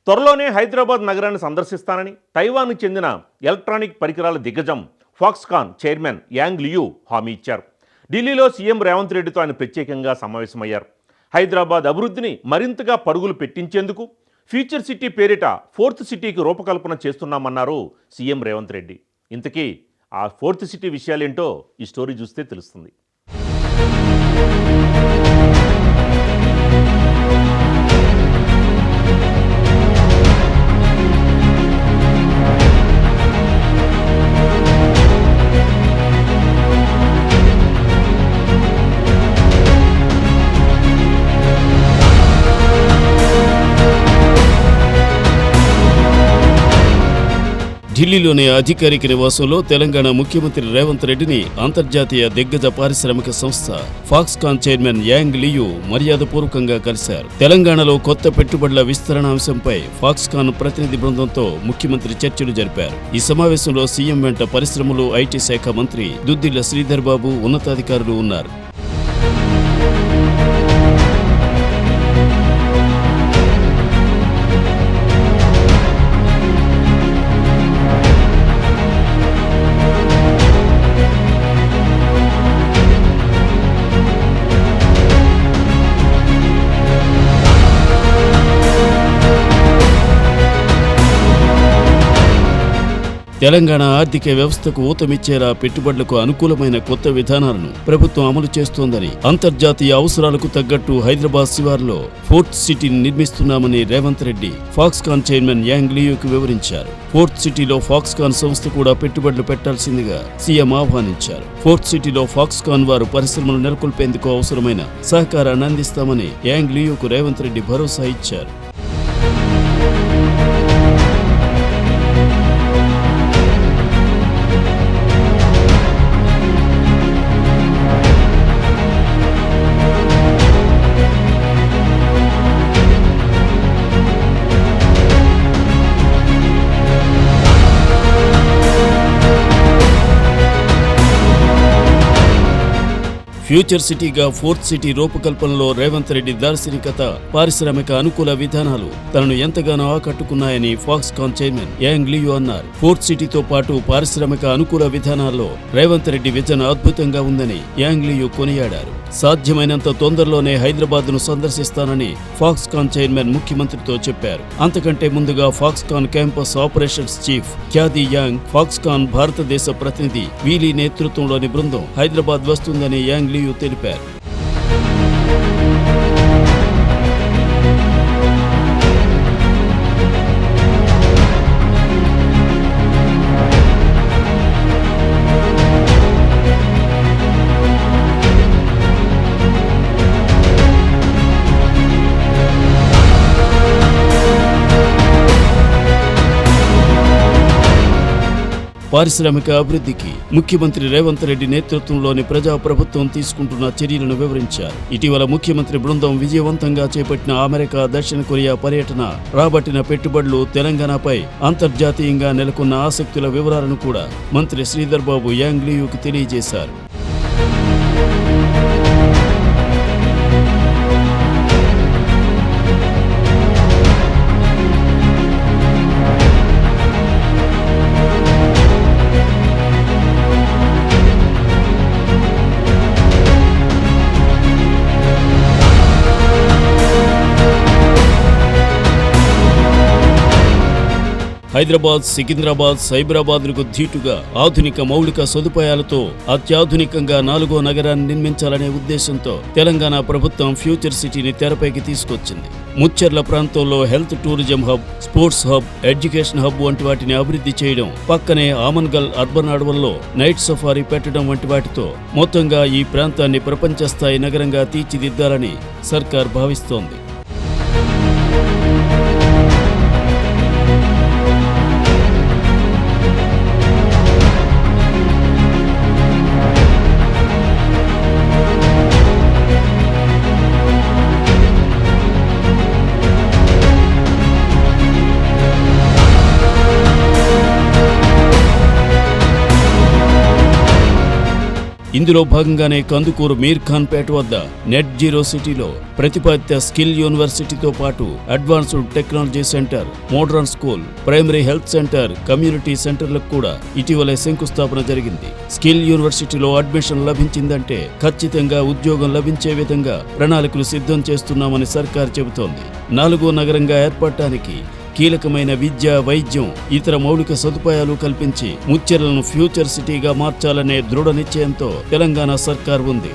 త్వరలోనే హైదరాబాద్ నగరాన్ని సందర్శిస్తానని తైవాన్కు చెందిన ఎలక్ట్రానిక్ పరికరాల దిగ్గజం ఫాక్స్కాన్ చైర్మన్ యాంగ్ లియూ హామీ ఇచ్చారు. ఢిల్లీలో సీఎం రేవంత్ రెడ్డితో ఆయన ప్రత్యేకంగా సమావేశమయ్యారు. హైదరాబాద్ అభివృద్ధిని మరింతగా పరుగులు పెట్టించేందుకు ఫ్యూచర్ సిటీ పేరిట ఫోర్త్ సిటీకి రూపకల్పన చేస్తున్నామన్నారు సీఎం రేవంత్ రెడ్డి. ఇంతకీ ఆ ఫోర్త్ సిటీ విషయాలేంటో ఈ స్టోరీ చూస్తే తెలుస్తుంది. ఢిల్లీలోని అధికారిక నివాసంలో తెలంగాణ ముఖ్యమంత్రి రేవంత్ రెడ్డిని అంతర్జాతీయ దిగ్గజ పారిశ్రామిక సంస్థ ఫాక్స్కాన్ చైర్మన్ యాంగ్ లియూ మర్యాదపూర్వకంగా కలిశారు. తెలంగాణలో కొత్త పెట్టుబడుల విస్తరణ అంశంపై ఫాక్స్కాన్ ప్రతినిధి బృందంతో ముఖ్యమంత్రి చర్చలు జరిపారు. ఈ సమావేశంలో సీఎం వెంట పరిశ్రమలు, ఐటీ శాఖ మంత్రి దుద్దిళ్ల శ్రీధర్ బాబు, ఉన్నతాధికారులు ఉన్నారు. తెలంగాణ ఆర్థిక వ్యవస్థకు ఊతమిచ్చేలా పెట్టుబడులకు అనుకూలమైన కొత్త విధానాలను ప్రభుత్వం అమలు చేస్తోందని, అంతర్జాతీయ అవసరాలకు తగ్గట్టు హైదరాబాద్ శివార్లో ఫోర్త్ సిటీని నిర్మిస్తున్నామని Revanth Reddy Foxconn chairman Young లియూకు వివరించారు. ఫోర్త్ సిటీలో ఫాక్స్కాన్ సంస్థ కూడా పెట్టుబడులు పెట్టాల్సిందిగా సీఎం ఆహ్వానించారు. ఫోర్త్ సిటీలో ఫాక్స్కాన్ వారు పరిశ్రమలు నెలకొల్పేందుకు అవసరమైన సహకారాన్ని అందిస్తామని యాంగ్ లియూకు రేవంత్ రెడ్డి భరోసా ఇచ్చారు. ఫ్యూచర్ సిటీగా ఫోర్త్ సిటీ రూపకల్పనలో రేవంత్ రెడ్డి దార్శనికత, పారిశ్రామిక అనుకూల విధానాలు తనను ఎంతగానో ఆకట్టుకున్నాయని ఫాక్స్కాన్ చైర్మన్ యాంగ్ లియూ అన్నారు. ఫోర్త్ సిటీతో పాటు పారిశ్రామిక అనుకూల విధానాల్లో రేవంత్ రెడ్డి విజన్ అద్భుతంగా ఉందని యాంగ్ లియూ కొనియాడారు. సాధ్యమైనంత తొందరలోనే హైదరాబాద్ను సందర్శిస్తానని ఫాక్స్కాన్ చైర్మన్ ముఖ్యమంత్రితో చెప్పారు. అంతకంటే ముందుగా Foxconn campus operations chief Kathy Yang, Foxconn భారతదేశ ప్రతినిధి వీలీ నేతృత్వంలోని బృందం హైదరాబాద్ వస్తుందని యాంగ్ లియూ తెలిపారు. పారిశ్రామిక అభివృద్ధికి ముఖ్యమంత్రి రేవంత్ రెడ్డి నేతృత్వంలోని ప్రజాప్రభుత్వం తీసుకుంటున్న చర్యలను వివరించారు. ఇటీవల ముఖ్యమంత్రి బృందం విజయవంతంగా చేపట్టిన అమెరికా, దక్షిణ కొరియా పర్యటన, రాబట్టిన పెట్టుబడులు, తెలంగాణపై అంతర్జాతీయంగా నెలకొన్న ఆసక్తుల వివరాలను కూడా మంత్రి శ్రీధర్ బాబు యాంగ్ లియూకి తెలియజేశారు. హైదరాబాద్, సికింద్రాబాద్, సైబరాబాద్లకు ధీటుగా ఆధునిక మౌలిక సదుపాయాలతో అత్యాధునికంగా 4వ నగరాన్ని నిర్మించాలనే ఉద్దేశంతో తెలంగాణ ప్రభుత్వం ఫ్యూచర్ సిటీని తెరపైకి తీసుకొచ్చింది. ముచ్చెర్ల ప్రాంతంలో health tourism hub, sports hub, education hub వంటి వాటిని అభివృద్ధి చేయడం, పక్కనే ఆమన్గల్ అర్బన్ అడవుల్లో నైట్ సఫారీ పెట్టడం వంటి వాటితో మొత్తంగా ఈ ప్రాంతాన్ని ప్రపంచ స్థాయి నగరంగా తీర్చిదిద్దాలని సర్కార్ భావిస్తోంది. ఇందులో భాగంగానే కందుకూరు మీర్ ఖాన్ పేట వద్ద నెట్ జీరో సిటీలో ప్రతిపాదిత స్కిల్ యూనివర్సిటీతో పాటు advanced technology centre, modern school, primary health centre, community సెంటర్లకు కూడా ఇటీవలే శంకుస్థాపన జరిగింది. స్కిల్ యూనివర్సిటీలో అడ్మిషన్ లభించిందంటే ఖచ్చితంగా ఉద్యోగం లభించే విధంగా ప్రణాళికలు సిద్ధం చేస్తున్నామని సర్కార్ చెబుతోంది. 4వ నగరంగా ఏర్పడటానికి కీలకమైన విద్య, వైద్యం, ఇతర మౌలిక సదుపాయాలు కల్పించి ముచ్చెర్లను ఫ్యూచర్ సిటీగా మార్చాలనే దృఢ నిశ్చయంతో తెలంగాణ సర్కార్ ఉంది.